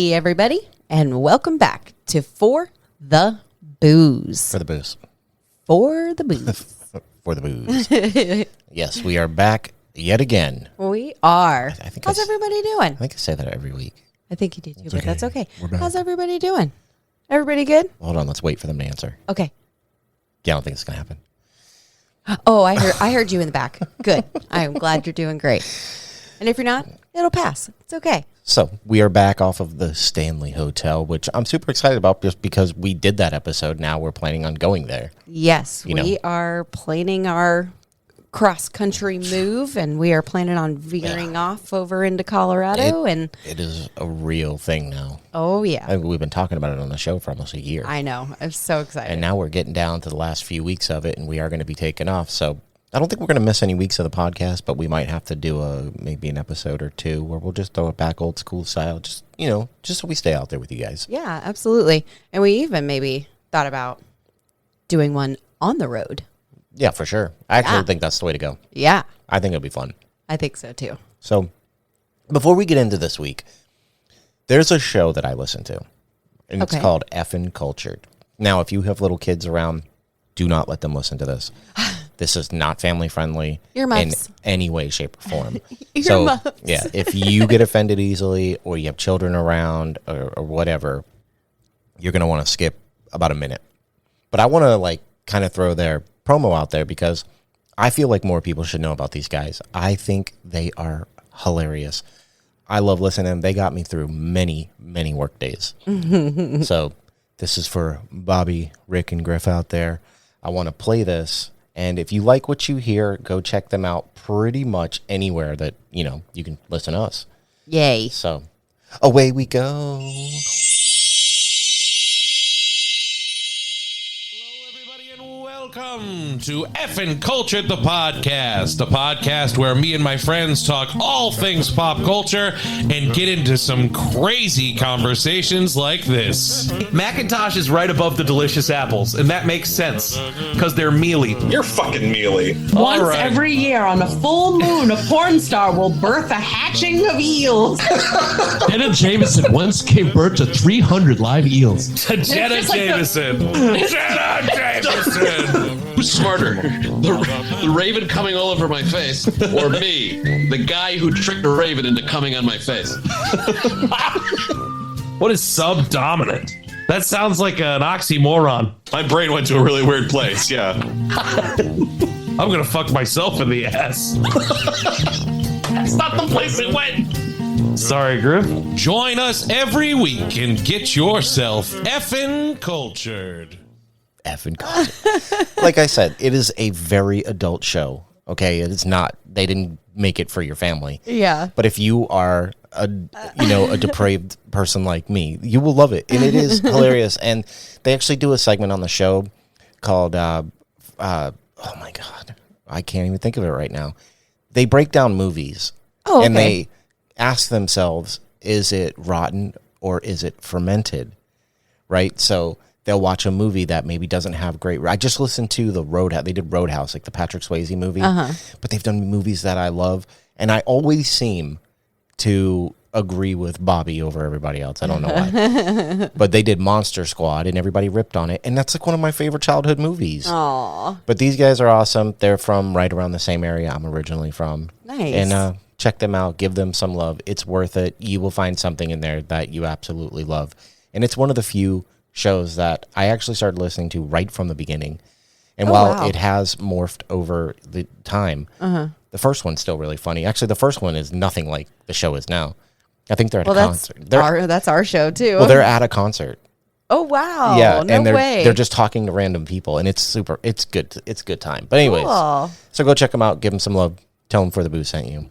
Hey, everybody, and welcome back to For the Booze. For the booze. For the Booze. For the booze. Yes, we are back yet again. We are. I think How's everybody doing? I think I say that every week. I think you do too, but okay. that's okay. We're back. How's everybody doing? Everybody good? Hold on, let's wait for them to answer. Okay. Yeah, I don't think it's going to happen. Oh, I heard you in the back. Good. I am glad you're doing great. And if you're not, it'll pass. It's okay. So, we are back off of the Stanley Hotel, which I'm super excited about just because we did that episode. Now we're planning on going there. Yes, we are planning our cross-country move, and we are planning on veering off over into Colorado. And it is a real thing now. Oh, yeah. We've been talking about it on the show for almost a year. I know. I'm so excited. And now we're getting down to the last few weeks of it, and we are going to be taking off. So I don't think we're going to miss any weeks of the podcast, but we might have to do maybe an episode or two where we'll just throw it back old school style, just so we stay out there with you guys. Yeah, absolutely. And we even maybe thought about doing one on the road. Yeah, for sure. I actually think that's the way to go. Yeah. I think it'll be fun. I think so, too. So before we get into this week, there's a show that I listen to, and it's called Effin' Cultured. Now, if you have little kids around, do not let them listen to this. This is not family friendly in any way, shape, or form. Yeah, if you get offended easily or you have children around or whatever, you're going to want to skip about a minute. But I want to kind of throw their promo out there because I feel like more people should know about these guys. I think they are hilarious. I love listening to them. They got me through many, many work days. So this is for Bobby, Rick, and Griff out there. I want to play this. And if you like what you hear, go check them out pretty much anywhere that, you can listen to us. Yay. So away we go. Welcome to Effin' Cultured, the podcast where me and my friends talk all things pop culture and get into some crazy conversations like this. Macintosh is right above the delicious apples, and that makes sense, because they're mealy. You're fucking mealy. Once every year on a full moon, a porn star will birth a hatching of eels. Jenna Jameson once gave birth to 300 live eels. Jenna Jameson. Jenna Jameson. Who's smarter, the raven coming all over my face, or me, the guy who tricked the raven into coming on my face? What is subdominant? That sounds like an oxymoron. My brain went to a really weird place, yeah. I'm gonna fuck myself in the ass. That's not the place it went. Sorry, Griff. Join us every week and get yourself effing cultured. Effing cultured. Like I said, it is a very adult show. Okay, it's not. They didn't make it for your family. Yeah. But if you are a depraved person like me, you will love it, and it is hilarious. And they actually do a segment on the show called oh my god, I can't even think of it right now. They break down movies, and they ask themselves, is it rotten or is it fermented? Right? So they'll watch a movie that maybe doesn't have great. I just listened to the Roadhouse. They did Roadhouse, like the Patrick Swayze movie. But they've done movies that I love, and I always seem to agree with Bobby over everybody else. I don't know why. But they did Monster Squad, and everybody ripped on it, and that's like one of my favorite childhood movies. Aww. But these guys are awesome. They're from right around the same area I'm originally from. Nice. And check them out. Give them some love. It's worth it. You will find something in there that you absolutely love. And it's one of the few shows that I actually started listening to right from the beginning. And while it has morphed over the time, the first one's still really funny. Actually, the first one is nothing like the show is now. I think they're at a concert. That's our show, too. Well, they're at a concert. Oh, wow. Yeah, no and way. they're just talking to random people, and it's good. It's a good time. But anyways, So go check them out. Give them some love. Tell them For the Booze sent you.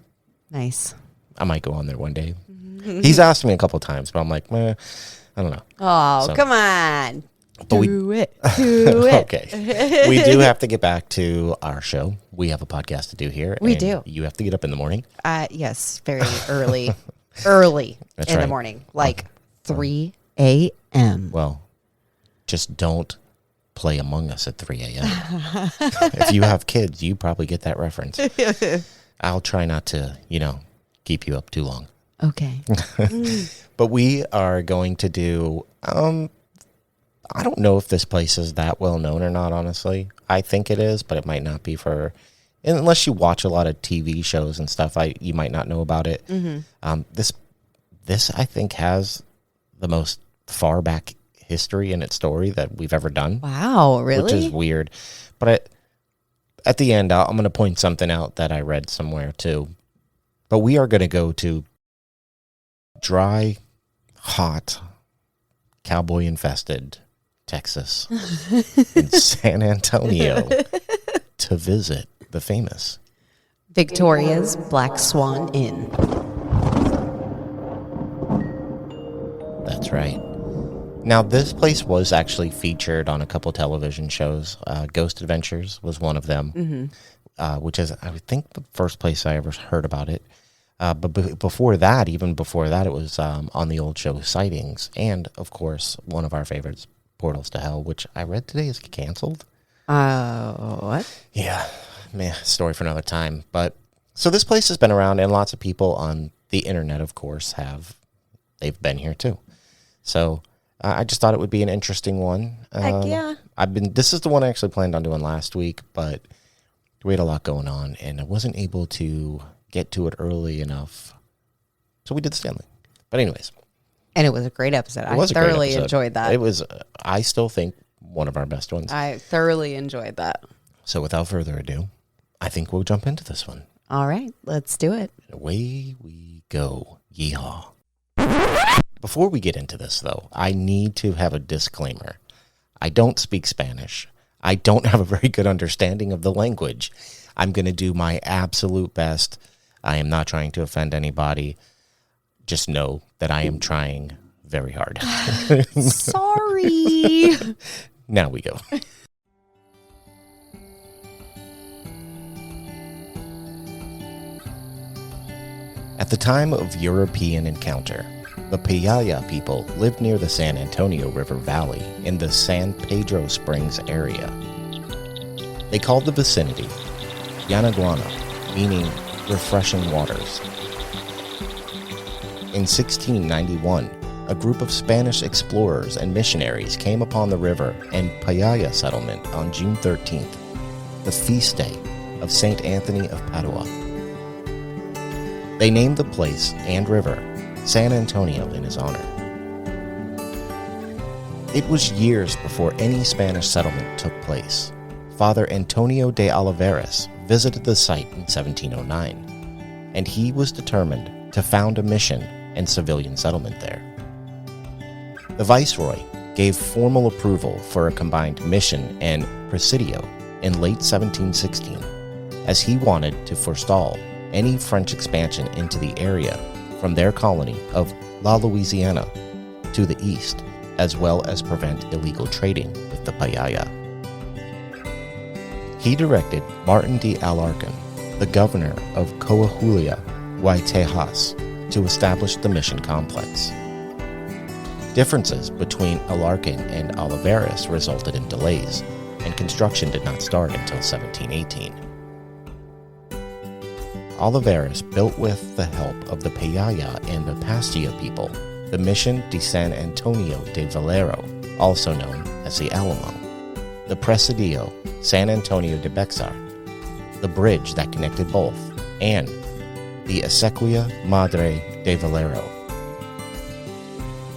Nice. I might go on there one day. He's asked me a couple times, but I'm like, I don't know. Oh, come on. But Do it. Okay. We do have to get back to our show. We have a podcast to do here. We do. You have to get up in the morning. Yes, very early. Early That's in right. the morning. Like 3 a.m. Well, just don't play Among Us at 3 a.m. If you have kids, you probably get that reference. I'll try not to, keep you up too long. Okay. But we are going to do, I don't know if this place is that well known or not, honestly. I think it is, but it might not be unless you watch a lot of TV shows and stuff, you might not know about it. This I think has the most far back history in its story that we've ever done. Wow, really? Which is weird. But at the end, I'm going to point something out that I read somewhere too. But we are going to go to dry, hot, cowboy-infested Texas in San Antonio to visit the famous Victoria's Black Swan Inn. That's right. Now, this place was actually featured on a couple television shows. Ghost Adventures was one of them, which is, I think, the first place I ever heard about it. But before that, it was on the old show Sightings. And, of course, one of our favorites, Portals to Hell, which I read today is canceled. What? Yeah, man, story for another time. But so this place has been around, and lots of people on the internet, of course, they've been here too. So I just thought it would be an interesting one. Heck yeah. This is the one I actually planned on doing last week, but we had a lot going on, and I wasn't able to get to it early enough. So we did Stanley. But anyways. And it was a great episode. I thoroughly enjoyed that. It was, I still think, one of our best ones. I thoroughly enjoyed that. So without further ado, I think we'll jump into this one. All right, let's do it. Away we go. Yeehaw. Before we get into this, though, I need to have a disclaimer. I don't speak Spanish. I don't have a very good understanding of the language. I'm going to do my absolute best. I am not trying to offend anybody. Just know that I am trying very hard. Sorry. Now we go. At the time of European encounter, the Payaya people lived near the San Antonio River Valley in the San Pedro Springs area. They called the vicinity Yanaguana, meaning refreshing waters. In 1691, a group of Spanish explorers and missionaries came upon the river and Payaya settlement on June 13th, the feast day of St. Anthony of Padua. They named the place and river San Antonio in his honor. It was years before any Spanish settlement took place. Father Antonio de Oliveras visited the site in 1709, and he was determined to found a mission and civilian settlement there. The Viceroy gave formal approval for a combined mission and presidio in late 1716, as he wanted to forestall any French expansion into the area from their colony of La Louisiana to the east, as well as prevent illegal trading with the Payaya. He directed Martin de Alarcon, the governor of Coahuila, Tejas, to establish the mission complex. Differences between Alarcon and Oliveras resulted in delays, and construction did not start until 1718. Oliveras built with the help of the Payaya and the Pastia people the Mission de San Antonio de Valero, also known as the Alamo, the Presidio San Antonio de Bexar, the bridge that connected both, and the Acequia Madre de Valero.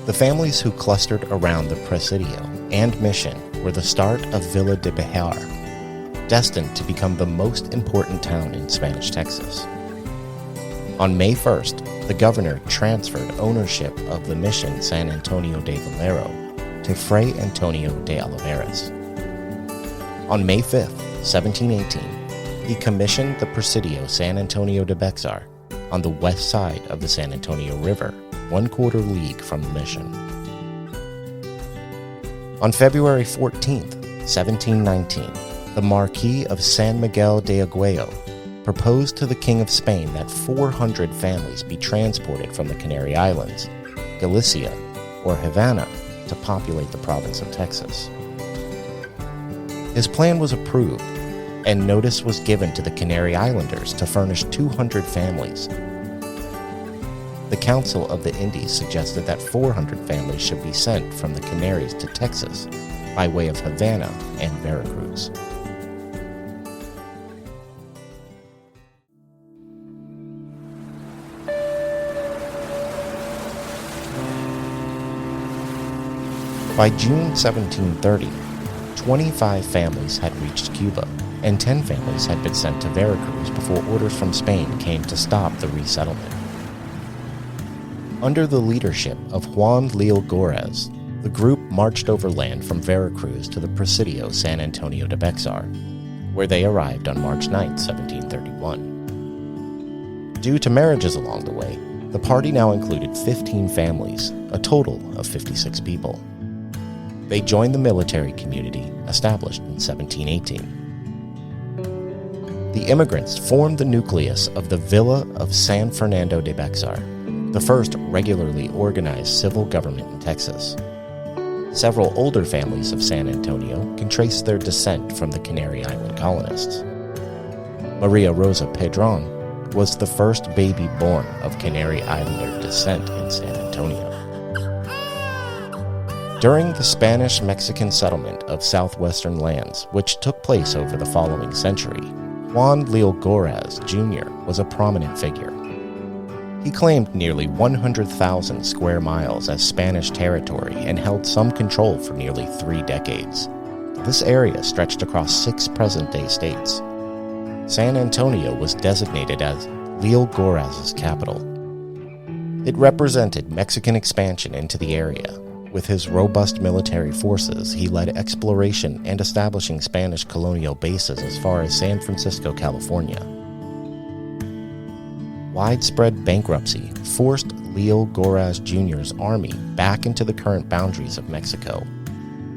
The families who clustered around the Presidio and mission were the start of Villa de Bejar, destined to become the most important town in Spanish Texas. On May 1st, the governor transferred ownership of the mission San Antonio de Valero to Fray Antonio de Oliveras. On May 5th, 1718, he commissioned the Presidio San Antonio de Bexar on the west side of the San Antonio River, 1/4 league from the mission. On February 14th, 1719, the Marquis of San Miguel de Aguayo proposed to the King of Spain that 400 families be transported from the Canary Islands, Galicia, or Havana to populate the province of Texas. His plan was approved, and notice was given to the Canary Islanders to furnish 200 families. the Council of the Indies suggested that 400 families should be sent from the Canaries to Texas by way of Havana and Veracruz. By June 1730, 25 families had reached Cuba, and 10 families had been sent to Veracruz before orders from Spain came to stop the resettlement. Under the leadership of Juan Leal Gorez, the group marched overland from Veracruz to the Presidio San Antonio de Bexar, where they arrived on March 9, 1731. Due to marriages along the way, the party now included 15 families, a total of 56 people. They joined the military community established in 1718. The immigrants formed the nucleus of the Villa of San Fernando de Bexar, the first regularly organized civil government in Texas. Several older families of San Antonio can trace their descent from the Canary Island colonists. Maria Rosa Pedron was the first baby born of Canary Islander descent in San Antonio. During the Spanish-Mexican settlement of southwestern lands, which took place over the following century, Juan Leal Gorez Jr. was a prominent figure. He claimed nearly 100,000 square miles as Spanish territory and held some control for nearly 3 decades. This area stretched across 6 present-day states. San Antonio was designated as Leal Gorez's capital. It represented Mexican expansion into the area. With his robust military forces, he led exploration and establishing Spanish colonial bases as far as San Francisco, California. Widespread bankruptcy forced Leal Gorez Jr.'s army back into the current boundaries of Mexico.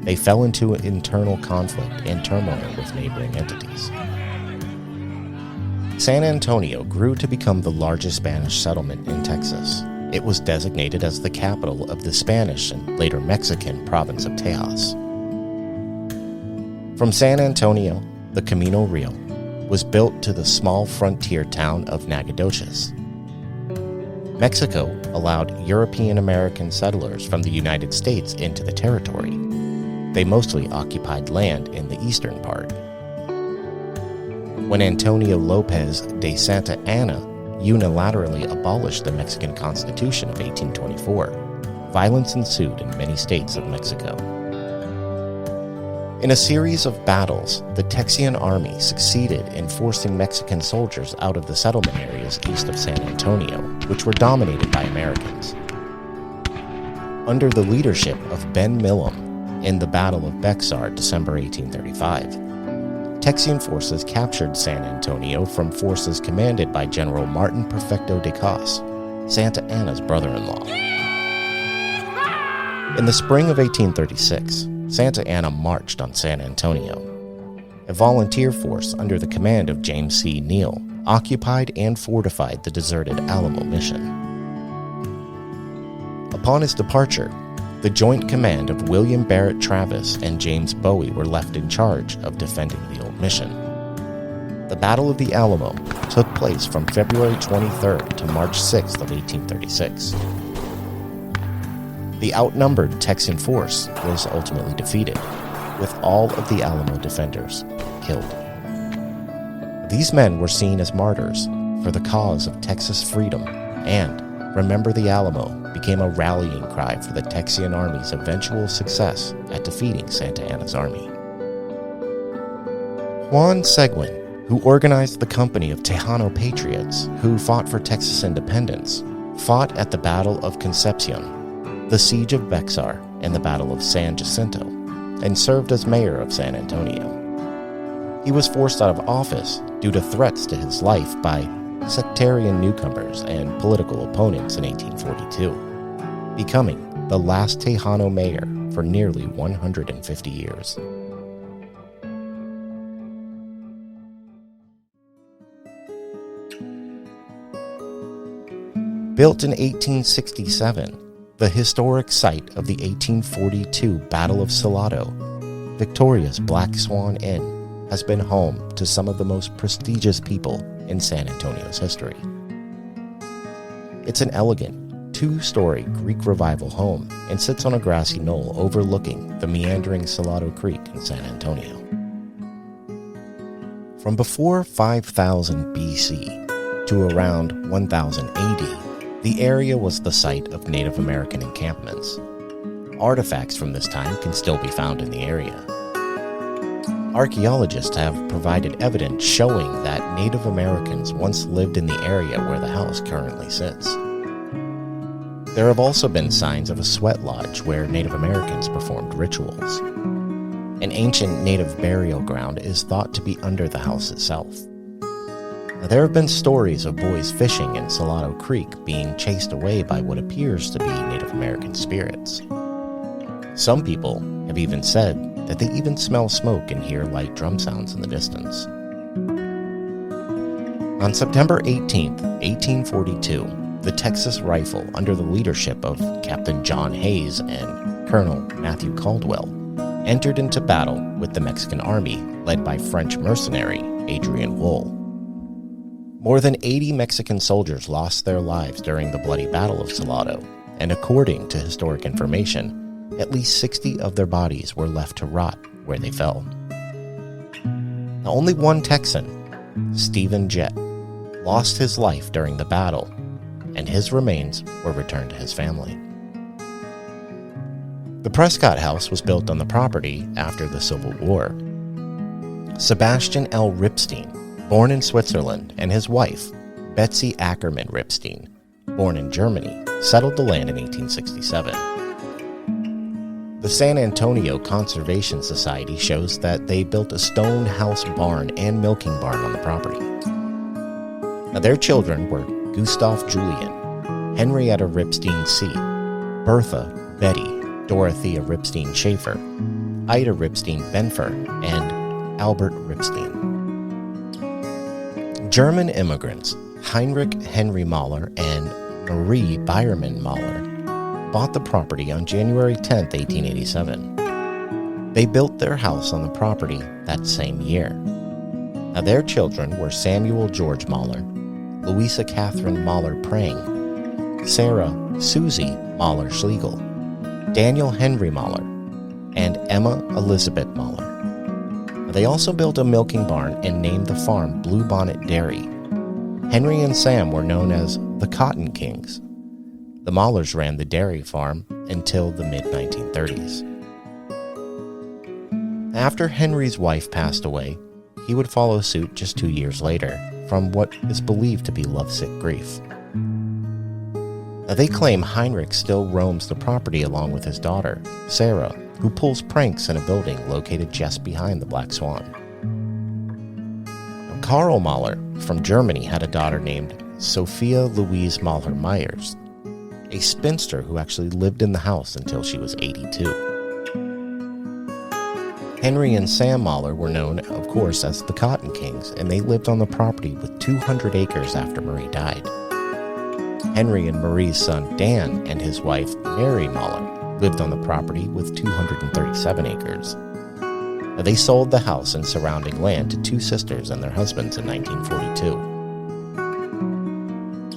They fell into internal conflict and turmoil with neighboring entities. San Antonio grew to become the largest Spanish settlement in Texas. It was designated as the capital of the Spanish and later Mexican province of Tejas. From San Antonio, the Camino Real was built to the small frontier town of Nacogdoches. Mexico allowed European American settlers from the United States into the territory. They mostly occupied land in the eastern part. When Antonio Lopez de Santa Anna unilaterally abolished the Mexican Constitution of 1824, violence ensued in many states of Mexico. In a series of battles, the Texian army succeeded in forcing Mexican soldiers out of the settlement areas east of San Antonio, which were dominated by Americans. Under the leadership of Ben Milam in the Battle of Bexar, December 1835, Texian forces captured San Antonio from forces commanded by General Martin Perfecto de Cos, Santa Anna's brother-in-law. In the spring of 1836, Santa Anna marched on San Antonio. A volunteer force under the command of James C. Neal occupied and fortified the deserted Alamo Mission. Upon his departure, the joint command of William Barrett Travis and James Bowie were left in charge of defending the old mission. The Battle of the Alamo took place from February 23rd to March 6th of 1836. The outnumbered Texan force was ultimately defeated, with all of the Alamo defenders killed. These men were seen as martyrs for the cause of Texas freedom, and Remember the Alamo became a rallying cry for the Texian Army's eventual success at defeating Santa Anna's army. Juan Seguin, who organized the company of Tejano patriots who fought for Texas independence, fought at the Battle of Concepcion, the Siege of Bexar, and the Battle of San Jacinto, and served as mayor of San Antonio. He was forced out of office due to threats to his life by sectarian newcomers and political opponents in 1842, becoming the last Tejano mayor for nearly 150 years. Built in 1867, the historic site of the 1842 Battle of Salado, Victoria's Black Swan Inn has been home to some of the most prestigious people in San Antonio's history. It's an elegant, 2-story Greek Revival home and sits on a grassy knoll overlooking the meandering Salado Creek in San Antonio. From before 5000 BC to around 1000 AD, the area was the site of Native American encampments. Artifacts from this time can still be found in the area. Archaeologists have provided evidence showing that Native Americans once lived in the area where the house currently sits. There have also been signs of a sweat lodge where Native Americans performed rituals. An ancient native burial ground is thought to be under the house itself. Now, there have been stories of boys fishing in Salado Creek being chased away by what appears to be Native American spirits. Some people have even said that they even smell smoke and hear light drum sounds in the distance. On September 18, 1842, the Texas Rifle, under the leadership of Captain John Hayes and Colonel Matthew Caldwell, entered into battle with the Mexican army led by French mercenary Adrian Wool. More than 80 Mexican soldiers lost their lives during the bloody Battle of Salado, and according to historic information, at least 60 of their bodies were left to rot where they fell. Now, only one Texan, Stephen Jett, lost his life during the battle, and his remains were returned to his family. The Prescott House was built on the property after the Civil War. Sebastian L. Ripstein, born in Switzerland, and his wife, Betsy Ackerman Ripstein, born in Germany, settled the land in 1867. The San Antonio Conservation Society shows that they built a stone house barn and milking barn on the property. Now, their children were Gustav Julian, Henrietta Ripstein C., Bertha Betty, Dorothea Ripstein Schaefer, Ida Ripstein Benfer, and Albert Ripstein. German immigrants Heinrich Henry Mahler and Marie Byerman Mahler bought the property on January 10, 1887. They built their house on the property that same year. Now, their children were Samuel George Mahler, Louisa Catherine Mahler Prang, Sarah Susie Mahler Schlegel, Daniel Henry Mahler, and Emma Elizabeth Mahler. Now, they also built a milking barn and named the farm Bluebonnet Dairy. Henry and Sam were known as the Cotton Kings. The Mahlers ran the dairy farm until the mid-1930s. After Henry's wife passed away, he would follow suit just 2 years later from what is believed to be lovesick grief. Now, they claim Heinrich still roams the property along with his daughter, Sarah, who pulls pranks in a building located just behind the Black Swan. Now, Karl Mahler from Germany had a daughter named Sophia Louise Mahler Myers, a spinster who actually lived in the house until she was 82. Henry and Sam Mahler were known, of course, as the Cotton Kings, and they lived on the property with 200 acres after Marie died. Henry and Marie's son Dan and his wife Mary Mahler lived on the property with 237 acres. Now, they sold the house and surrounding land to two sisters and their husbands in 1942.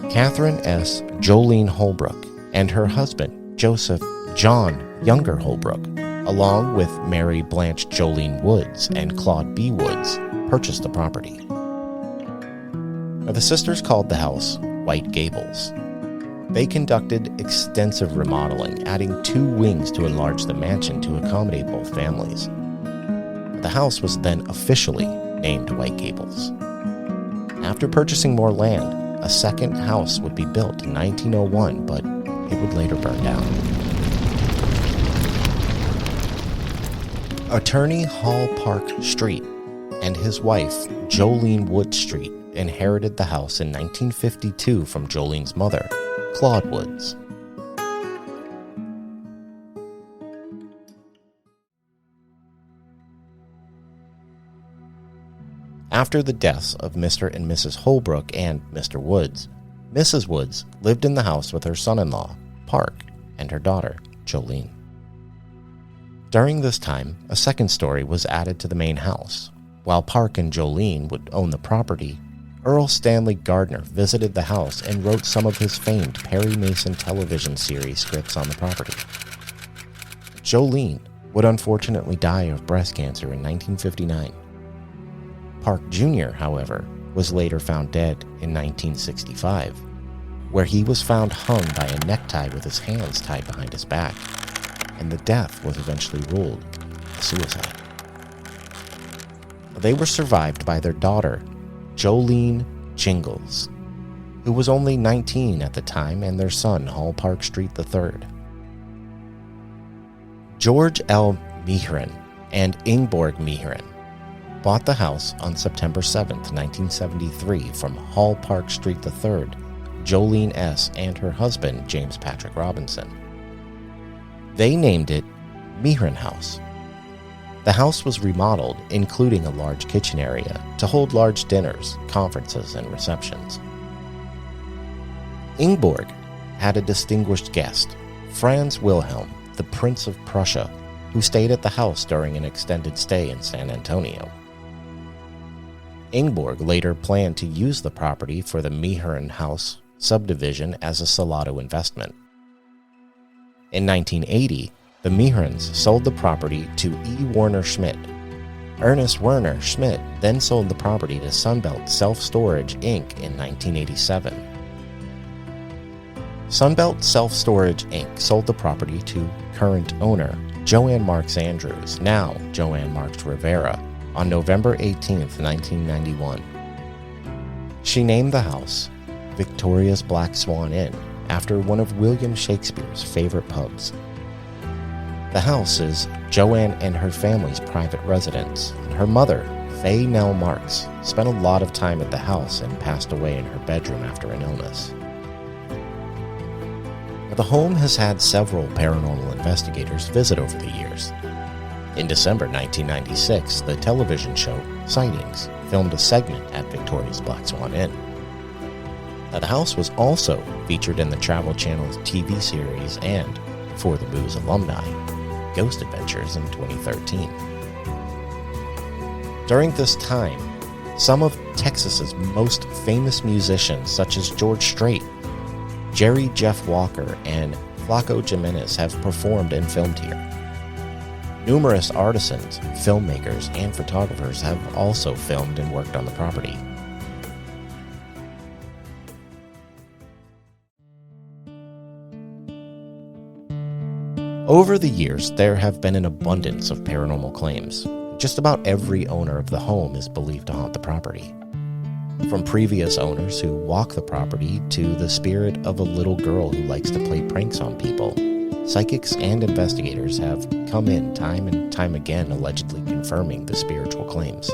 Catherine S. Jolene Holbrook and her husband, Joseph John Younger Holbrook, along with Mary Blanche Jolene Woods and Claude B. Woods, purchased the property. Now, the sisters called the house White Gables. They conducted extensive remodeling, adding 2 wings to enlarge the mansion to accommodate both families. The house was then officially named White Gables. After purchasing more land, a second house would be built in 1901, but it would later burn down. Attorney Hall Park Street and his wife, Jolene Wood Street, inherited the house in 1952 from Jolene's mother, Claude Woods. After the deaths of Mr. and Mrs. Holbrook and Mr. Woods, Mrs. Woods lived in the house with her son-in-law, Park, and her daughter, Jolene. During this time, a second story was added to the main house. While Park and Jolene would own the property, Earl Stanley Gardner visited the house and wrote some of his famed Perry Mason television series scripts on the property. Jolene would unfortunately die of breast cancer in 1959. Park Jr., however, was later found dead in 1965, where he was found hung by a necktie with his hands tied behind his back, and the death was eventually ruled a suicide. They were survived by their daughter, Jolene Jingles, who was only 19 at the time, and their son, Hall Park Street III. George L. Mehren and Ingeborg Mehren bought the house on September 7, 1973 from Hall Park Street III, Jolene S., and her husband, James Patrick Robinson. They named it Mehren House. The house was remodeled, including a large kitchen area, to hold large dinners, conferences, and receptions. Ingeborg had a distinguished guest, Franz Wilhelm, the Prince of Prussia, who stayed at the house during an extended stay in San Antonio. Ingeborg later planned to use the property for the Mehren House subdivision as a Salado investment. In 1980, the Mehrens sold the property to E. Werner Schmidt. Ernest Werner Schmidt then sold the property to Sunbelt Self-Storage, Inc. in 1987. Sunbelt Self-Storage, Inc. sold the property to current owner Joanne Marks Andrews, now Joanne Marks Rivera, on November 18, 1991. She named the house Victoria's Black Swan Inn after one of William Shakespeare's favorite pubs. The house is Joanne and her family's private residence. Her mother, Faye Nell Marks, spent a lot of time at the house and passed away in her bedroom after an illness. The home has had several paranormal investigators visit over the years. In December 1996, the television show Sightings filmed a segment at Victoria's Black Swan Inn. Now, the house was also featured in the Travel Channel's TV series and, for the Booze alumni, Ghost Adventures in 2013. During this time, some of Texas's most famous musicians, such as George Strait, Jerry Jeff Walker, and Flaco Jimenez, have performed and filmed here. Numerous artisans, filmmakers, and photographers have also filmed and worked on the property. Over the years, there have been an abundance of paranormal claims. Just about every owner of the home is believed to haunt the property. From previous owners who walk the property to the spirit of a little girl who likes to play pranks on people, psychics and investigators have come in time and time again allegedly confirming the spiritual claims.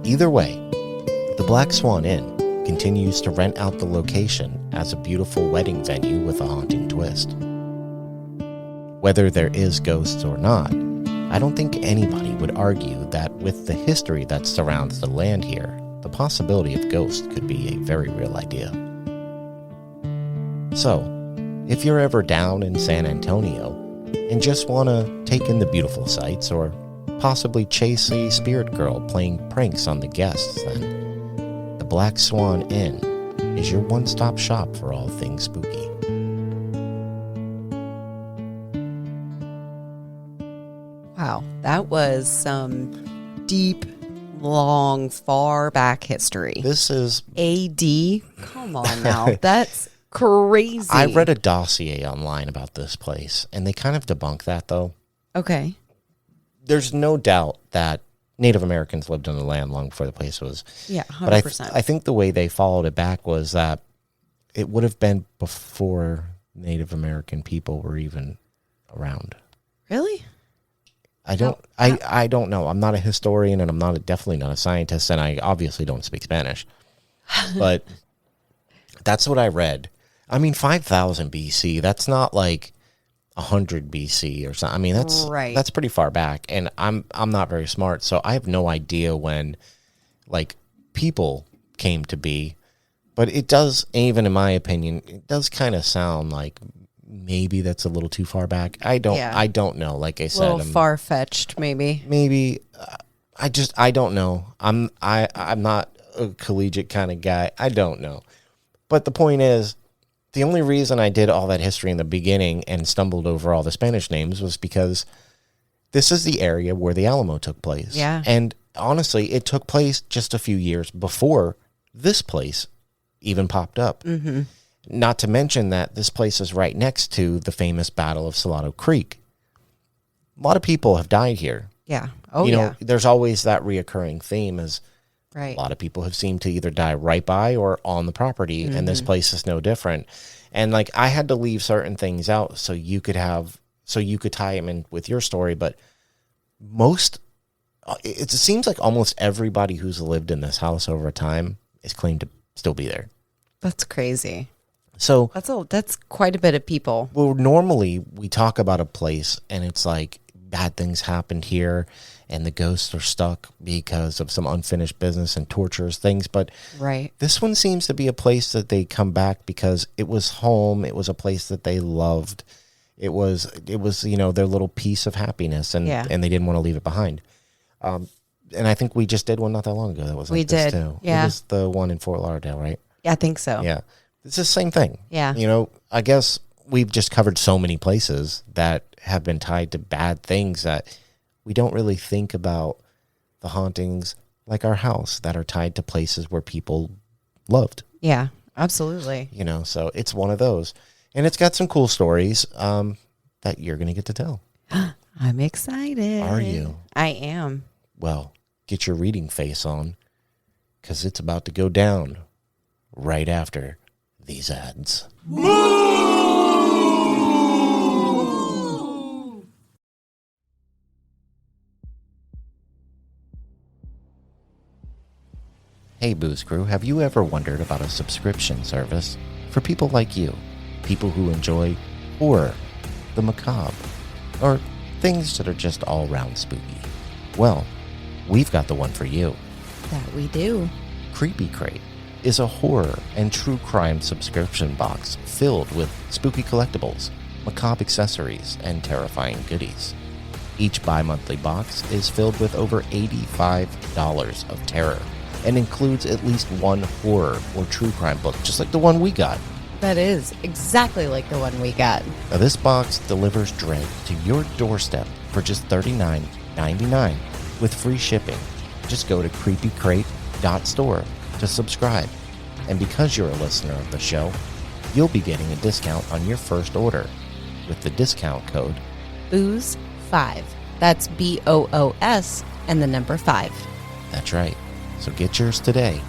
Either way, the Black Swan Inn continues to rent out the location as a beautiful wedding venue with a haunting twist. Whether there is ghosts or not, I don't think anybody would argue that with the history that surrounds the land here, the possibility of ghosts could be a very real idea. So, if you're ever down in San Antonio and just want to take in the beautiful sights or possibly chase a spirit girl playing pranks on the guests, then the Black Swan Inn is your one-stop shop for all things spooky. Wow, that was some deep, long, far back history. This is AD? Come on now. That's crazy. I read a dossier online about this place, and they kind of debunk that, though. Okay. There's no doubt that Native Americans lived on the land long before the place was. Yeah, 100%. But I think the way they followed it back was that it would have been before Native American people were even around. Really? I don't know. I'm not a historian, and I'm definitely not a scientist, and I obviously don't speak Spanish. But that's what I read. I mean, 5,000 BC, that's not like 100 BC or something. I mean, that's pretty far back, and I'm not very smart, so I have no idea when like people came to be. But it does, even in my opinion, it does kind of sound like maybe that's a little too far back. I don't know. Like I said, a little far-fetched, maybe. Maybe I don't know. I'm not a collegiate kind of guy. I don't know. But the point is, the only reason I did all that history in the beginning and stumbled over all the Spanish names was because this is the area where the Alamo took place. Yeah. And honestly, it took place just a few years before this place even popped up. Mm-hmm. Not to mention that this place is right next to the famous Battle of Salado Creek. A lot of people have died here. Yeah. Oh, you know, yeah. there's always that reoccurring theme is Right. a lot of people have seemed to either die right by or on the property, and this place is no different. And like, I had to leave certain things out so you could tie them in with your story. But it seems like almost everybody who's lived in this house over time is claimed to still be there. That's crazy. So That's quite a bit of people. well, normally we talk about a place and it's like bad things happened here and the ghosts are stuck because of some unfinished business and torturous things. But Right. this one seems to be a place that they come back because it was home. It was a place that they loved. It was, you know, their little piece of happiness, and Yeah. and they didn't want to leave it behind. And I think we just did one not that long ago. That was like We this did, too. yeah. It was the one in Fort Lauderdale, right? Yeah, I think so. Yeah. It's the same thing. Yeah. You know, I guess we've just covered so many places that have been tied to bad things that we don't really think about the hauntings like our house that are tied to places where people loved, Yeah, absolutely. you know, so it's one of those. And it's got some cool stories that you're going to get to tell. I'm excited. Are you? I am. Well, get your reading face on because it's about to go down right after these ads. Hey Booze Crew, have you ever wondered about a subscription service for people like you? People who enjoy horror, the macabre, or things that are just all round spooky? Well, we've got the one for you. That we do. Creepy Crate is a horror and true crime subscription box filled with spooky collectibles, macabre accessories, and terrifying goodies. Each bi-monthly box is filled with over $85 of terror and includes at least one horror or true crime book, just like the one we got. That is exactly like the one we got. Now, this box delivers dread to your doorstep for just $39.99 with free shipping. Just go to creepycrate.store to subscribe. And because you're a listener of the show, you'll be getting a discount on your first order with the discount code Booze5. That's BOOS and the number 5. That's right. So get yours today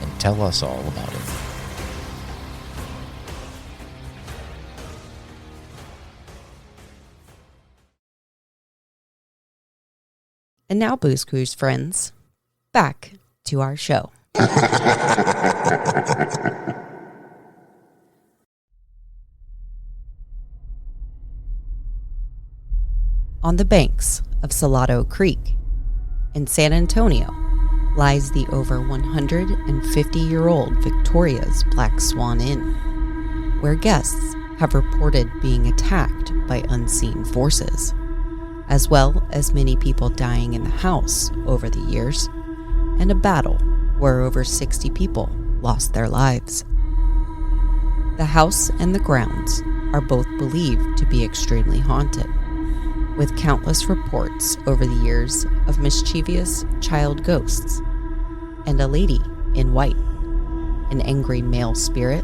and tell us all about it. And now, Booze Cruise friends, back to our show. On the banks of Salado Creek in San Antonio lies the over 150-year-old Victorias Black Swan Inn, where guests have reported being attacked by unseen forces, as well as many people dying in the house over the years, and a battle where over 60 people lost their lives. The house and the grounds are both believed to be extremely haunted, with countless reports over the years of mischievous child ghosts, and a lady in white, an angry male spirit,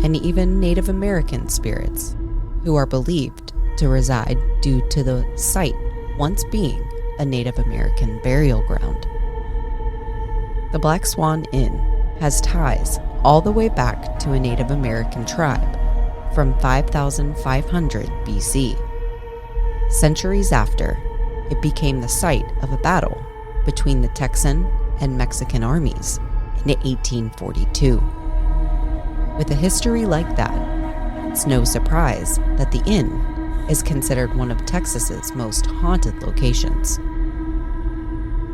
and even Native American spirits, who are believed to reside due to the site once being a Native American burial ground. The Black Swan Inn has ties all the way back to a Native American tribe from 5500 BC. Centuries after, it became the site of a battle between the Texan and Mexican armies in 1842. With a history like that, it's no surprise that the inn is considered one of Texas's most haunted locations.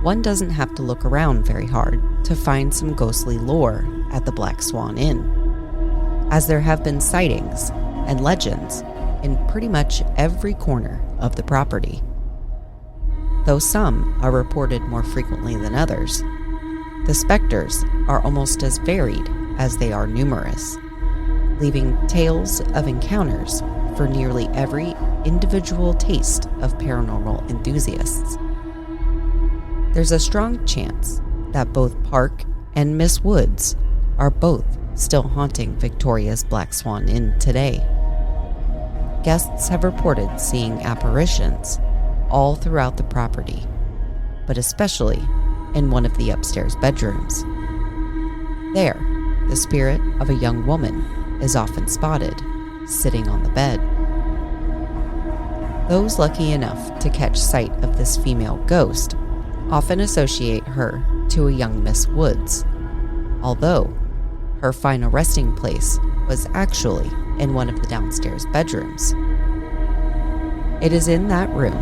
One doesn't have to look around very hard to find some ghostly lore at the Black Swan Inn, as there have been sightings and legends in pretty much every corner of the property. Though some are reported more frequently than others, The specters are almost as varied as they are numerous, leaving tales of encounters for nearly every individual taste of paranormal enthusiasts. There's a strong chance that both Park and Miss Woods are both still haunting Victoria's Black Swan Inn today. Guests have reported seeing apparitions all throughout the property, but especially in one of the upstairs bedrooms. There, the spirit of a young woman is often spotted sitting on the bed. Those lucky enough to catch sight of this female ghost often associate her to a young Miss Woods, although her final resting place was actually in one of the downstairs bedrooms. It is in that room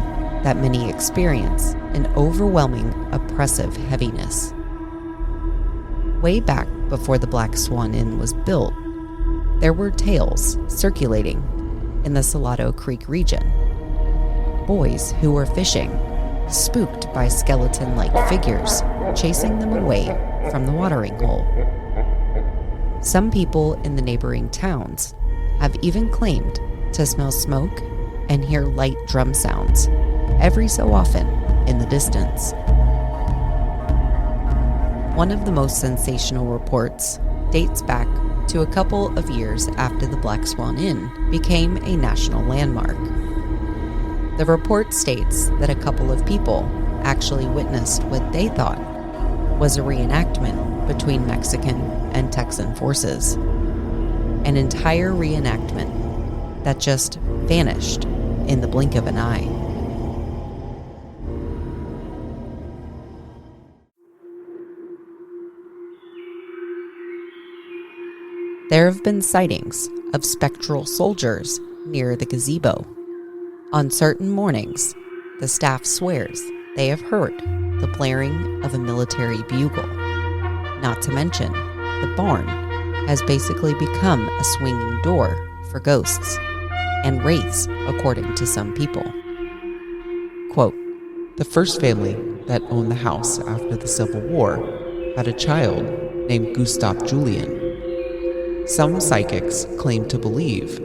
that many experience an overwhelming, oppressive heaviness. Way back before the Black Swan Inn was built, there were tales circulating in the Salado Creek region. Boys who were fishing, spooked by skeleton-like figures chasing them away from the watering hole. Some people in the neighboring towns have even claimed to smell smoke and hear light drum sounds every so often in the distance. One of the most sensational reports dates back to a couple of years after the Black Swan Inn became a national landmark. The report states that a couple of people actually witnessed what they thought was a reenactment between Mexican and Texan forces. An entire reenactment that just vanished in the blink of an eye. There have been sightings of spectral soldiers near the gazebo. On certain mornings, the staff swears they have heard the blaring of a military bugle. Not to mention, the barn has basically become a swinging door for ghosts and wraiths, according to some people. Quote, "The first family that owned the house after the Civil War had a child named Gustav Julian. Some psychics claim to believe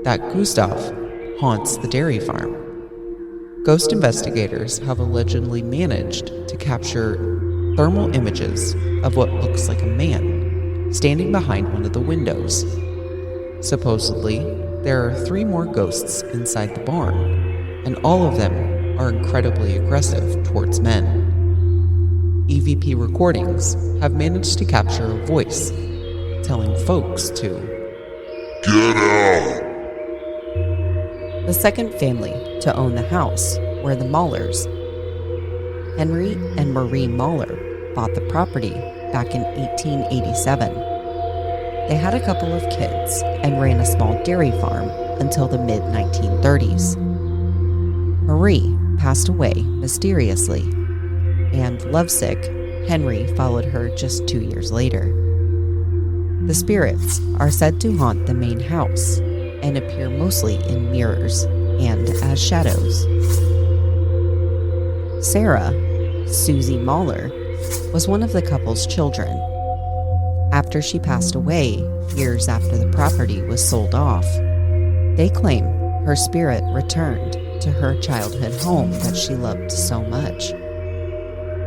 that Gustav haunts the dairy farm. Ghost investigators have allegedly managed to capture thermal images of what looks like a man standing behind one of the windows. Supposedly, there are 3 more ghosts inside the barn, and all of them are incredibly aggressive towards men. EVP recordings have managed to capture a voice telling folks to get out. The second family to own the house were the Mahlers. Henry and Marie Mahler bought the property back in 1887. They had a couple of kids and ran a small dairy farm until the mid-1930s. Marie passed away mysteriously, and lovesick, Henry followed her just 2 years later. The spirits are said to haunt the main house and appear mostly in mirrors and as shadows. Sarah, Susie Mahler, was one of the couple's children. After she passed away, years after the property was sold off, they claim her spirit returned to her childhood home that she loved so much.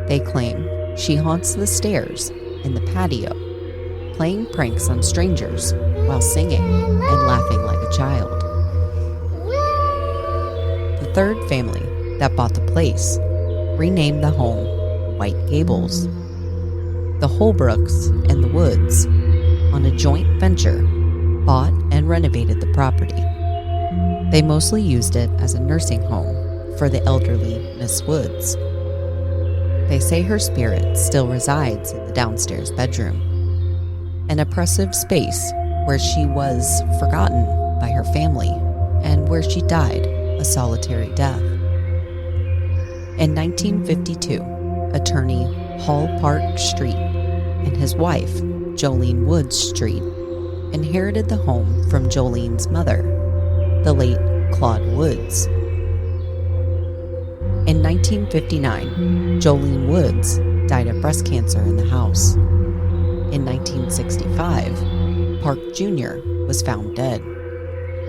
They claim she haunts the stairs in the patio, playing pranks on strangers while singing and laughing like a child. The third family that bought the place renamed the home White Gables. The Holbrooks and the Woods, on a joint venture, bought and renovated the property. They mostly used it as a nursing home for the elderly Miss Woods. They say her spirit still resides in the downstairs bedroom, an oppressive space where she was forgotten by her family and where she died a solitary death. In 1952, attorney Hall Park Street and his wife, Jolene Woods Street, inherited the home from Jolene's mother, the late Claude Woods. In 1959, Jolene Woods died of breast cancer in the house. In 1965, Park Jr. was found dead,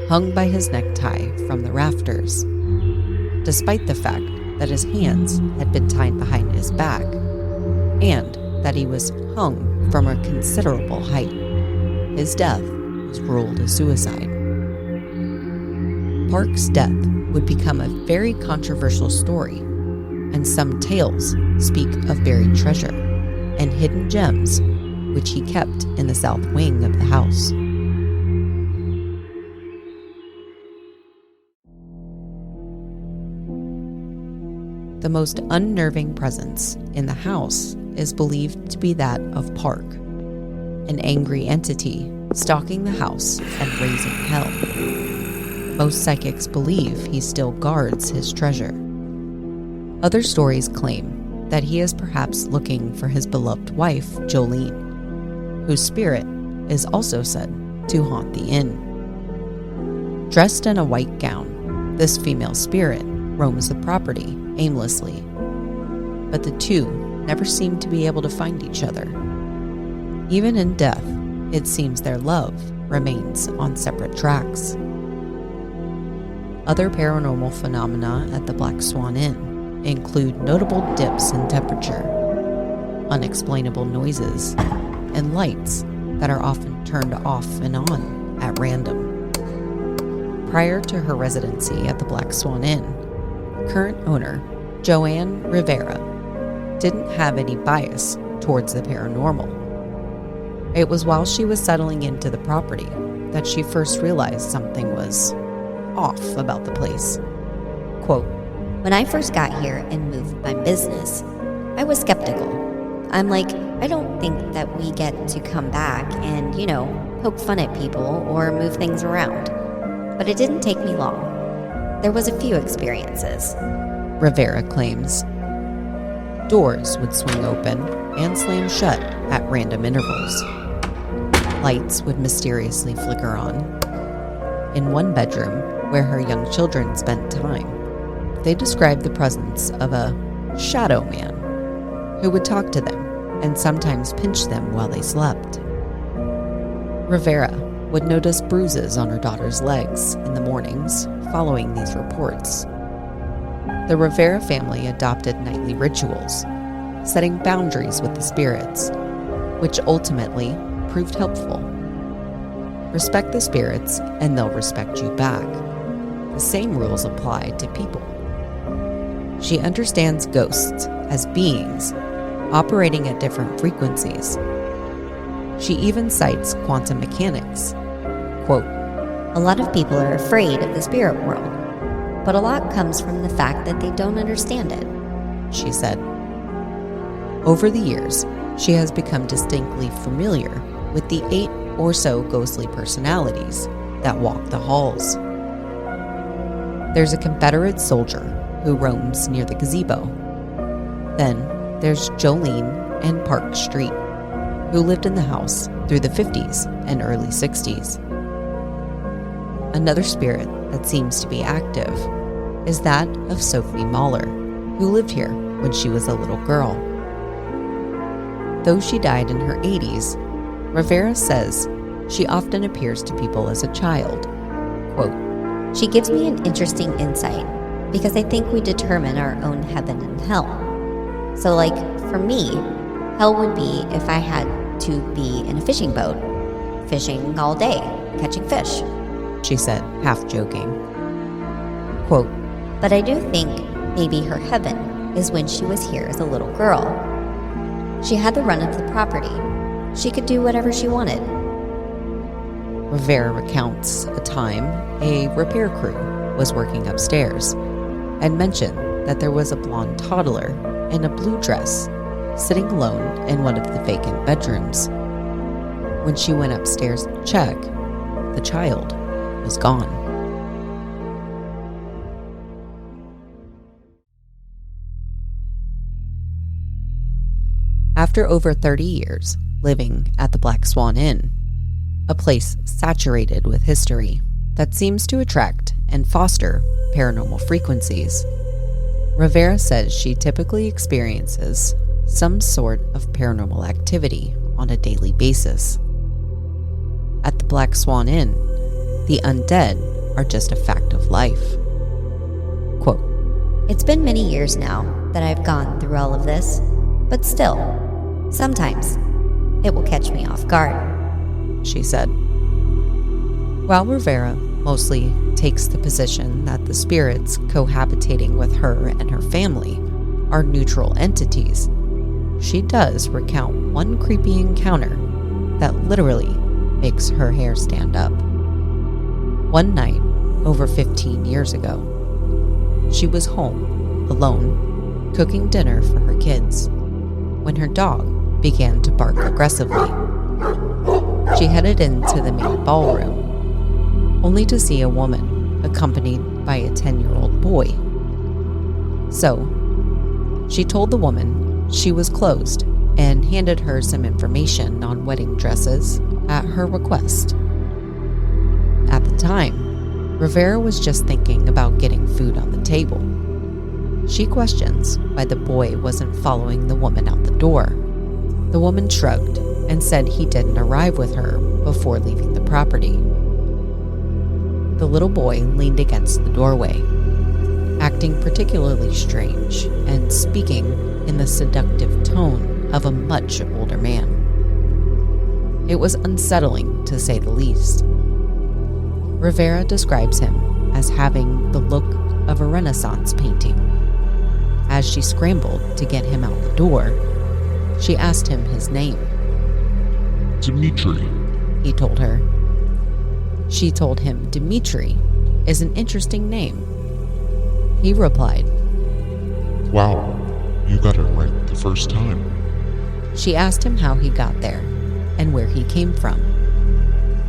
hung by his necktie from the rafters, despite the fact that his hands had been tied behind his back and that he was hung from a considerable height. His death was ruled a suicide. Park's death would become a very controversial story, and some tales speak of buried treasure and hidden gems which he kept in the south wing of the house. The most unnerving presence in the house is believed to be that of Park, an angry entity stalking the house and raising hell. Most psychics believe he still guards his treasure. Other stories claim that he is perhaps looking for his beloved wife, Jolene, whose spirit is also said to haunt the inn. Dressed in a white gown, this female spirit roams the property aimlessly, but the two never seem to be able to find each other. Even in death, it seems their love remains on separate tracks. Other paranormal phenomena at the Black Swan Inn include notable dips in temperature, unexplainable noises, and lights that are often turned off and on at random. Prior to her residency at the Black Swan Inn, current owner Joanne Rivera didn't have any bias towards the paranormal. It was while she was settling into the property that she first realized something was off about the place. Quote, "When I first got here and moved my business, I was skeptical. I'm like, I don't think that we get to come back and, poke fun at people or move things around. But it didn't take me long. There was a few experiences," Rivera claims. Doors would swing open and slam shut at random intervals. Lights would mysteriously flicker on. In one bedroom, where her young children spent time, they described the presence of a shadow man who would talk to them and sometimes pinch them while they slept. Rivera would notice bruises on her daughter's legs in the mornings following these reports. The Rivera family adopted nightly rituals, setting boundaries with the spirits, which ultimately proved helpful. Respect the spirits and they'll respect you back. The same rules apply to people. She understands ghosts as beings operating at different frequencies. She even cites quantum mechanics. Quote, "A lot of people are afraid of the spirit world, but a lot comes from the fact that they don't understand it," she said. Over the years, she has become distinctly familiar with the 8 or so ghostly personalities that walk the halls. There's a Confederate soldier who roams near the gazebo. Then there's Jolene and Park Street, who lived in the house through the 50s and early 60s. Another spirit that seems to be active is that of Sophie Mahler, who lived here when she was a little girl. Though she died in her 80s, Rivera says she often appears to people as a child. Quote, "She gives me an interesting insight because I think we determine our own heaven and hell. So like, for me, hell would be if I had to be in a fishing boat, fishing all day, catching fish," she said, half joking. Quote, "But I do think maybe her heaven is when she was here as a little girl. She had the run of the property. She could do whatever she wanted." Rivera recounts a time a repair crew was working upstairs and mentioned that there was a blonde toddler in a blue dress sitting alone in one of the vacant bedrooms. When she went upstairs to check, the child was gone. After over 30 years living at the Black Swan Inn, a place saturated with history that seems to attract and foster paranormal frequencies, Rivera says she typically experiences some sort of paranormal activity on a daily basis. At the Black Swan Inn, the undead are just a fact of life. Quote, It's been many years now that I've gone through all of this, but still, sometimes it will catch me off guard, she said. While Rivera mostly takes the position that the spirits cohabitating with her and her family are neutral entities, she does recount one creepy encounter that literally makes her hair stand up. One night, over 15 years ago, she was home, alone, cooking dinner for her kids, when her dog began to bark aggressively. She headed into the main ballroom, only to see a woman accompanied by a 10-year-old boy. So, she told the woman she was closed and handed her some information on wedding dresses at her request. At the time, Rivera was just thinking about getting food on the table. She questions why the boy wasn't following the woman out the door. The woman shrugged and said he didn't arrive with her before leaving the property. The little boy leaned against the doorway, acting particularly strange and speaking in the seductive tone of a much older man. It was unsettling, to say the least. Rivera describes him as having the look of a Renaissance painting. As she scrambled to get him out the door, she asked him his name. Dimitri, he told her. She told him Dimitri is an interesting name. He replied, wow, you got it right the first time. She asked him how he got there and where he came from.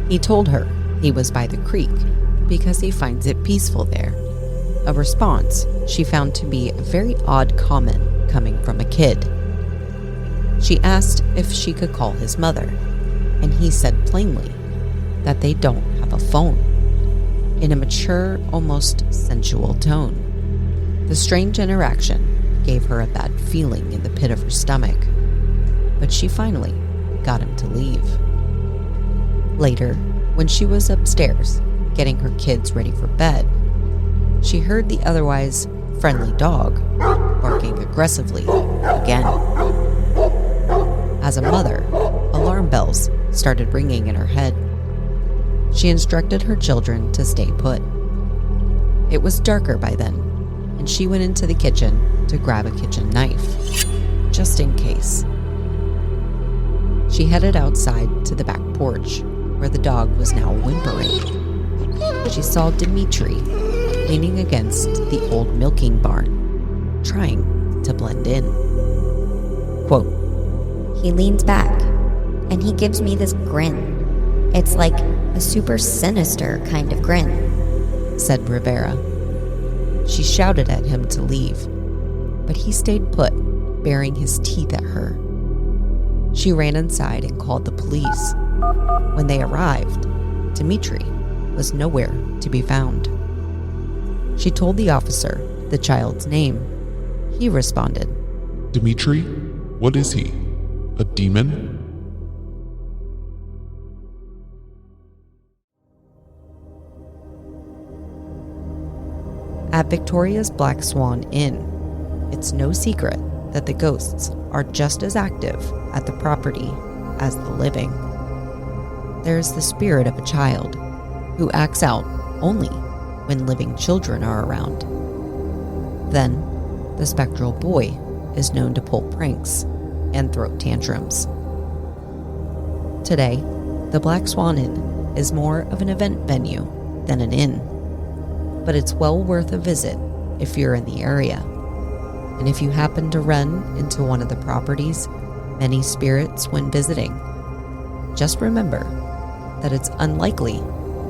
He told her he was by the creek because he finds it peaceful there, a response she found to be a very odd comment coming from a kid. She asked if she could call his mother, and he said plainly that they don't have a phone, in a mature, almost sensual tone. The strange interaction gave her a bad feeling in the pit of her stomach, but she finally got him to leave. Later, when she was upstairs getting her kids ready for bed, she heard the otherwise friendly dog barking aggressively again. As a mother, alarm bells started ringing in her head. She instructed her children to stay put. It was darker by then, and she went into the kitchen to grab a kitchen knife, just in case. She headed outside to the back porch, where the dog was now whimpering. She saw Dimitri leaning against the old milking barn, trying to blend in. Quote, He leans back, and he gives me this grin. It's like a super sinister kind of grin, said Rivera. She shouted at him to leave, but he stayed put, baring his teeth at her. She ran inside and called the police. When they arrived, Dimitri was nowhere to be found. She told the officer the child's name. He responded, Dimitri? What is he? A demon? At Victoria's Black Swan Inn, it's no secret that the ghosts are just as active at the property as the living. There's the spirit of a child who acts out only when living children are around. Then, the spectral boy is known to pull pranks and throw tantrums. Today, the Black Swan Inn is more of an event venue than an inn, but it's well worth a visit if you're in the area. And if you happen to run into one of the property's many spirits when visiting, just remember that it's unlikely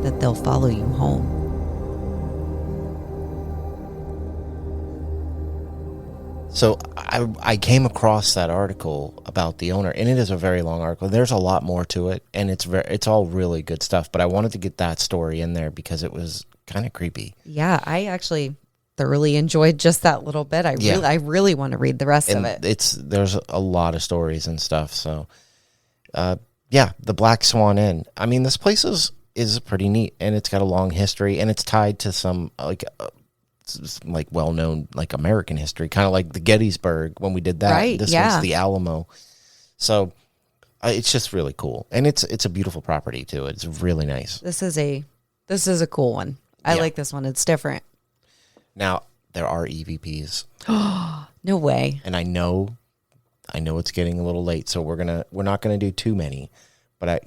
that they'll follow you home. So I came across that article about the owner, and it is a very long article. There's a lot more to it, and it's all really good stuff. But I wanted to get that story in there because it was kind of creepy. Yeah, I actually, thoroughly enjoyed just that little bit. I really want to read the rest of it. There's a lot of stories and stuff. So, the Black Swan Inn. I mean, this place is pretty neat, and it's got a long history, and it's tied to some like well-known like American history, kind of like the Gettysburg when we did that. Right, this one's the Alamo. So it's just really cool, and it's a beautiful property too. It's really nice. This is a cool one. I like this one. It's different. Now there are EVPs. No way. And I know it's getting a little late, so we're not gonna do too many. But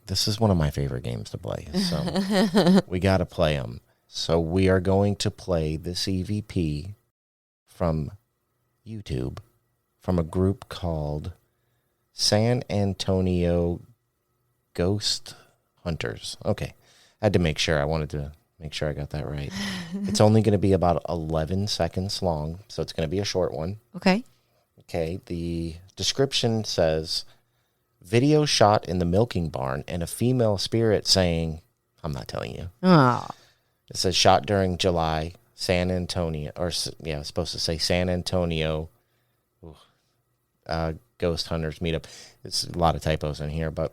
this is one of my favorite games to play, so we got to play them. So we are going to play this EVP from YouTube from a group called San Antonio Ghost Hunters. Okay, I had to make sure. I wanted to make sure I got that right. It's only going to be about 11 seconds long, so it's going to be a short one. Okay. Okay, the description says, video shot in the milking barn and a female spirit saying, I'm not telling you. Oh. It says shot during July, San Antonio, it's supposed to say San Antonio Ghost Hunters meetup. It's a lot of typos in here, but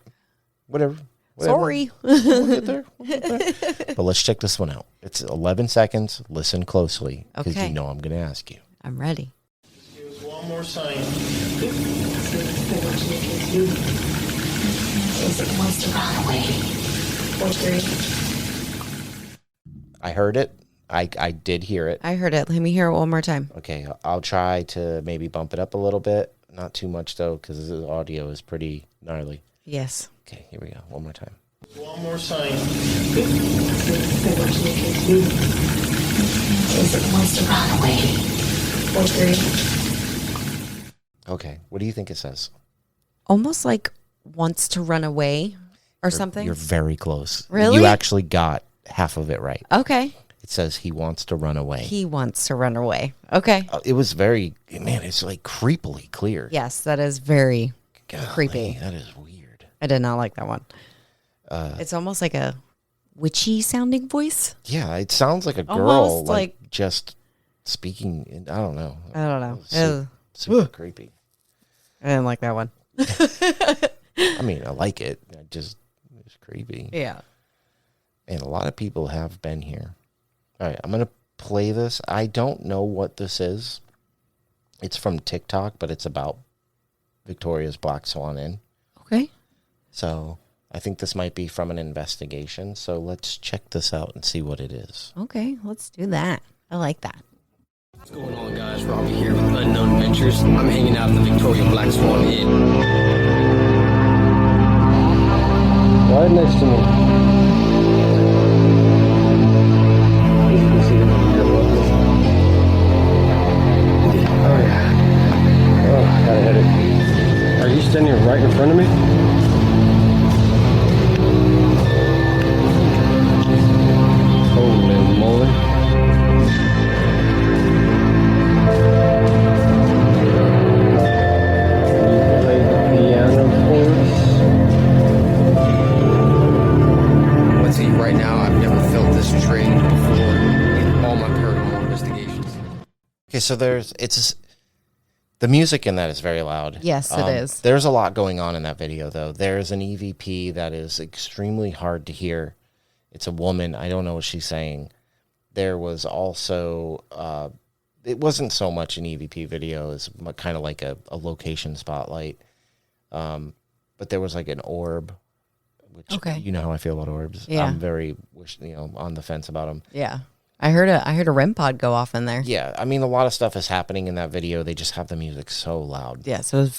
whatever. Sorry. We'll get there. But let's check this one out. It's 11 seconds. Listen closely, because Okay. you know I'm going to ask you. I'm ready. Here's one more sign. It wants to run away. 4-3. I heard it. I did hear it. I heard it. Let me hear it one more time. Okay, I'll try to maybe bump it up a little bit. Not too much, though, because the audio is pretty gnarly. Yes. Okay, here we go. One more time. One more sign. It wants to run away. 4-3. Okay, what do you think it says? Almost like wants to run away or something. You're very close. Really? You actually got half of it right. Okay. It says he wants to run away. He wants to run away. Okay. It was very, it's like creepily clear. Yes, that is very Golly, creepy. That is weird. I did not like that one. It's almost like a witchy sounding voice. Yeah, it sounds like a girl, Almost like just speaking. I don't know. I don't know. Super creepy. I didn't like that one. I mean, I like it. It's creepy. Yeah. And a lot of people have been here. All right, I'm going to play this. I don't know what this is. It's from TikTok, but it's about Victoria's Black Swan Inn. Okay. So I think this might be from an investigation. So let's check this out and see what it is. Okay, let's do that. I like that. What's going on, guys? Robbie here with Unknown Adventures. I'm hanging out at the Victoria Black Swan Inn. Right next to me. Are you standing right in front of me? Holy moly. Can you play the piano for us? Let's see, right now I've never felt this drained before in all my paranormal investigations. Okay, so the music in that is very loud. Yes, it is. There's a lot going on in that video, though. There's an EVP that is extremely hard to hear. It's a woman. I don't know what she's saying. There was also, it wasn't so much an EVP video. It's kind of like a location spotlight. But there was like an orb, which you know how I feel about orbs. Yeah. I'm very, on the fence about them. Yeah. I heard a REM pod go off in there. Yeah, I mean, a lot of stuff is happening in that video. They just have the music so loud. Yeah, so it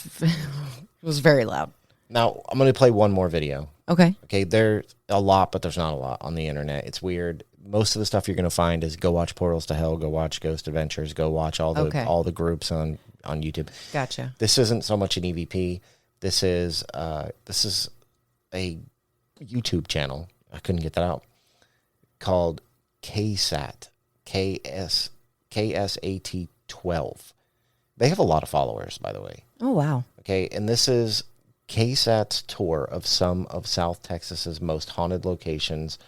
was very loud. Now, I'm going to play one more video. Okay. Okay, there's a lot, but there's not a lot on the internet. It's weird. Most of the stuff you're going to find is go watch Portals to Hell, go watch Ghost Adventures, go watch all the groups on YouTube. Gotcha. This isn't so much an EVP. This is a YouTube channel. I couldn't get that out. Called KSAT, KSAT 12. They have a lot of followers, by the way. Oh, wow. Okay, and this is KSAT's tour of some of South Texas's most haunted locations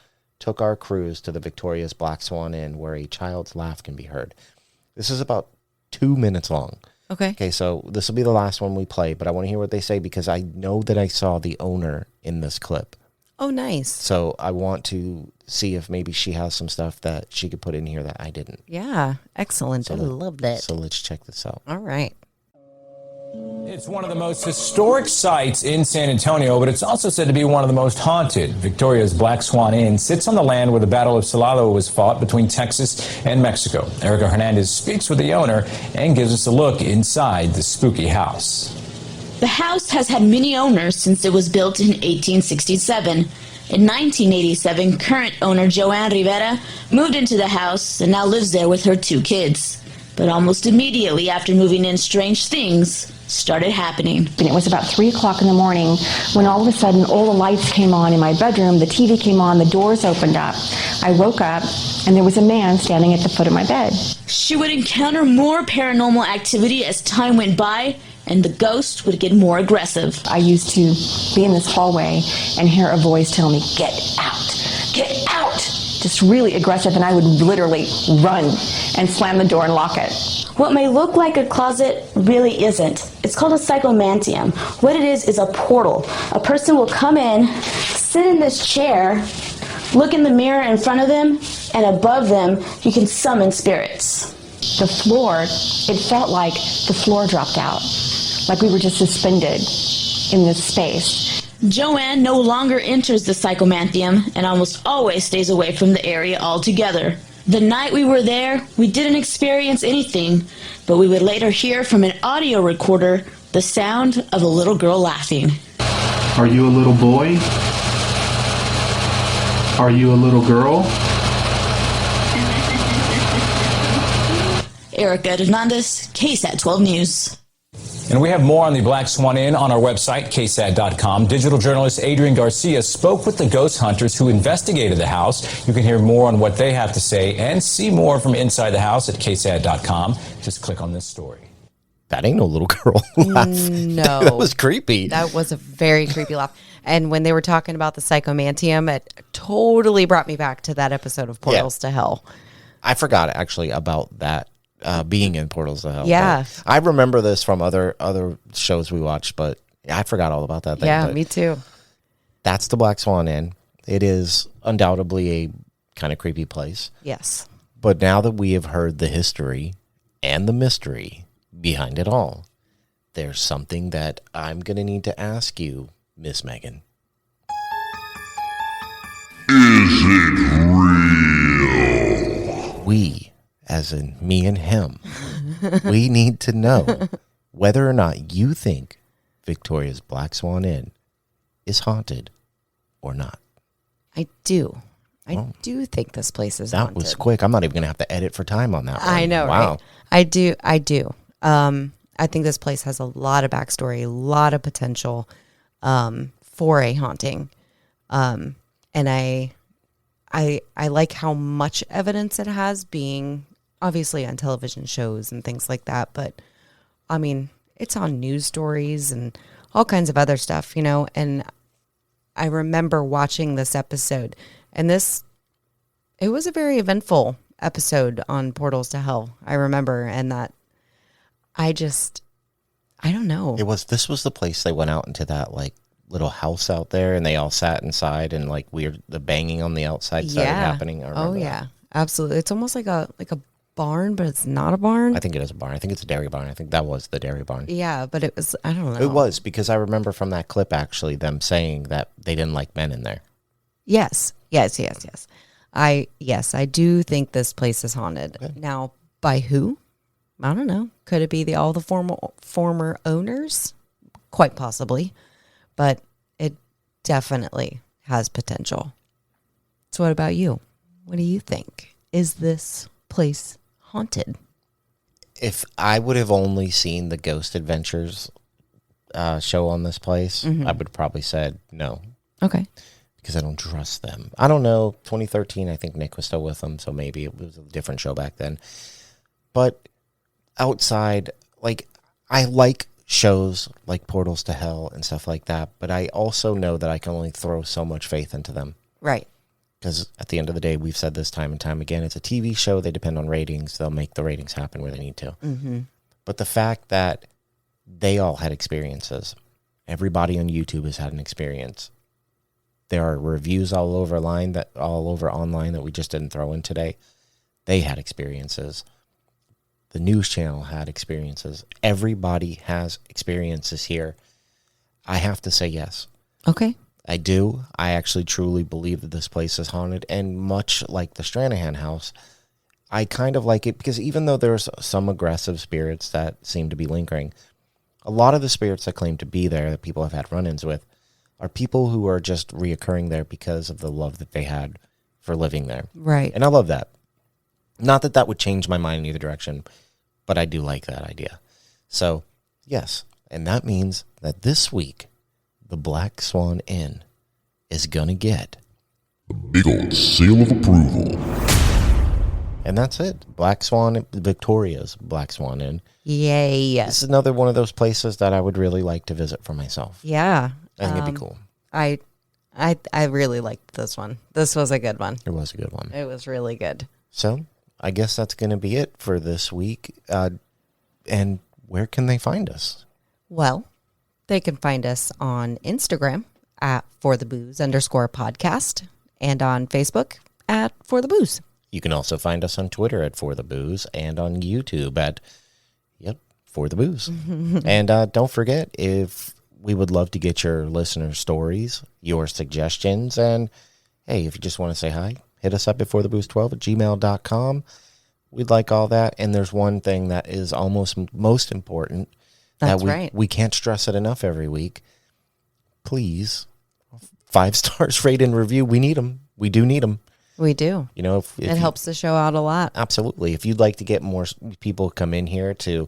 took our cruise to the Victorias Black Swan Inn, where a child's laugh can be heard. This is about 2 minutes long. Okay, so this will be the last one we play, but I want to hear what they say because I know that I saw the owner in this clip. Oh, nice. So I want to see if maybe she has some stuff that she could put in here that I didn't. Yeah, excellent. I love that. So let's check this out. All right. It's one of the most historic sites in San Antonio, but it's also said to be one of the most haunted. Victoria's Black Swan Inn sits on the land where the Battle of Salado was fought between Texas and Mexico. Erica Hernandez speaks with the owner and gives us a look inside the spooky house. The house has had many owners since it was built in 1867. In 1987, current owner Joanne Rivera moved into the house and now lives there with her 2 kids. But almost immediately after moving in, strange things started happening. And it was about 3 o'clock in the morning when all of a sudden all the lights came on in my bedroom, the TV came on, the doors opened up. I woke up and there was a man standing at the foot of my bed. She would encounter more paranormal activity as time went by, and the ghost would get more aggressive. I used to be in this hallway and hear a voice tell me, "Get out, get out!" Just really aggressive, and I would literally run and slam the door and lock it. What may look like a closet really isn't. It's called a psychomantium. What it is a portal. A person will come in, sit in this chair, look in the mirror in front of them, and above them you can summon spirits. The floor, it felt like the floor dropped out, like we were just suspended in this space. Joanne no longer enters the psychomantium and almost always stays away from the area altogether. The night we were there, we didn't experience anything, but we would later hear from an audio recorder the sound of a little girl laughing. Are you a little boy? Are you a little girl? Erica Hernandez, KSAT 12 News. And we have more on the Black Swan Inn on our website, ksat.com. Digital journalist Adrian Garcia spoke with the ghost hunters who investigated the house. You can hear more on what they have to say and see more from inside the house at ksat.com. Just click on this story. That ain't no little girl laugh. No. That was creepy. That was a very creepy laugh. And when they were talking about the psychomantium, it totally brought me back to that episode of Portals to Hell. I forgot actually about that. Being in Portals to Hell. Yeah. But I remember this from other shows we watched, but I forgot all about that thing. Yeah, but me too. That's the Black Swan Inn. It is undoubtedly a kind of creepy place. Yes. But now that we have heard the history and the mystery behind it all, there's something that I'm going to need to ask you, Miss Megan. Is it real? We, as in me and him, we need to know whether or not you think Victoria's Black Swan Inn is haunted or not. I do. I do think this place is that haunted. Was quick. I'm not even going to have to edit for time on that one. I know, wow. right? I do. I think this place has a lot of backstory, a lot of potential for a haunting. And I like how much evidence it has, being obviously on television shows and things like that. But I mean, it's on news stories and all kinds of other stuff, you know. And I remember watching this episode, and it was a very eventful episode on Portals to Hell. I remember, and that I don't know. This was the place they went out into that like little house out there, and they all sat inside, and like the banging on the outside started happening. Oh yeah, absolutely. It's almost like a barn, but it's not a barn. I think it is a barn. I think it's a dairy barn. I think that was the dairy barn. I don't know. It was, because I remember from that clip actually them saying that they didn't like men in there. Yes. I do think this place is haunted. Okay. Now, by who? I don't know. Could it be all the former owners? Quite possibly. But it definitely has potential. So what about you? What do you think? Is this place haunted? If I would have only seen the Ghost Adventures show on this place, I would have probably said no. Okay. Because I don't trust them. I don't know. 2013, I think Nick was still with them, so maybe it was a different show back then. But outside, like, I like shows like Portals to Hell and stuff like that, but I also know that I can only throw so much faith into them. Right. because at the end of the day, we've said this time and time again, it's a TV show. They depend on ratings. They'll make the ratings happen where they need to. Mm-hmm. But the fact that they all had experiences, everybody on YouTube has had an experience. There are reviews all over online that we just didn't throw in today. They had experiences. The news channel had experiences. Everybody has experiences here. I have to say yes. Okay. I do. I actually truly believe that this place is haunted. And much like the Stranahan house, I kind of like it because even though there's some aggressive spirits that seem to be lingering, a lot of the spirits that claim to be there that people have had run-ins with are people who are just reoccurring there because of the love that they had for living there. Right. And I love that. Not that that would change my mind in either direction, but I do like that idea. So, yes. And that means that this week, the Black Swan Inn is going to get the big old seal of approval. And that's it. Black Swan, Victoria's Black Swan Inn. Yay. This is another one of those places that I would really like to visit for myself. Yeah. I think it'd be cool. I really liked this one. This was a good one. It was a good one. It was really good. So, I guess that's going to be it for this week. And where can they find us? Well, they can find us on Instagram at forthebooze_podcast and on Facebook at forthebooze. You can also find us on Twitter at forthebooze and on YouTube at, forthebooze. And don't forget, if we would love to get your listener stories, your suggestions, and hey, if you just want to say hi, hit us up at forthebooze12@gmail.com. We'd like all that. And there's one thing that is almost most important. That's that right. We can't stress it enough every week. Please, 5 stars, rate and review. We need them. We do need them. We do. You know, if it helps the show out a lot. Absolutely. If you'd like to get more people come in here to,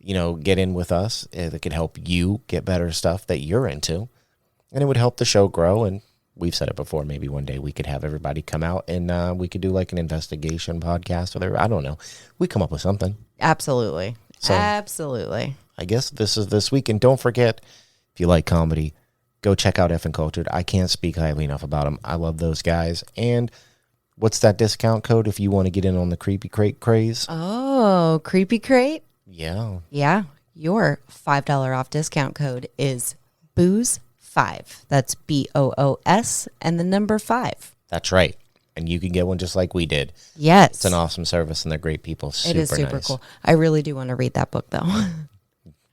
get in with us, that could help you get better stuff that you're into, and it would help the show grow. And we've said it before, maybe one day we could have everybody come out and we could do like an investigation podcast or I don't know. We come up with something. Absolutely. So, absolutely. I guess this is this week. And don't forget, if you like comedy, go check out Effin' Cultured. I can't speak highly enough about them. I love those guys. And what's that discount code if you want to get in on the Creepy Crate craze? Oh, Creepy Crate? Yeah. Yeah. Your $5 off discount code is BOOZE5. That's BOOS and the number 5. That's right. And you can get one just like we did. Yes. It's an awesome service and they're great people. It is super nice. Cool. I really do want to read that book though.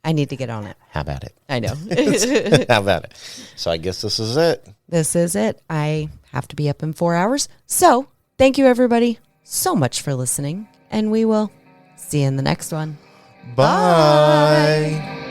I need to get on it. How about it? I know. How about it? So I guess this is it. This is it. I have to be up in 4 hours. So thank you everybody so much for listening. And we will see you in the next one. Bye.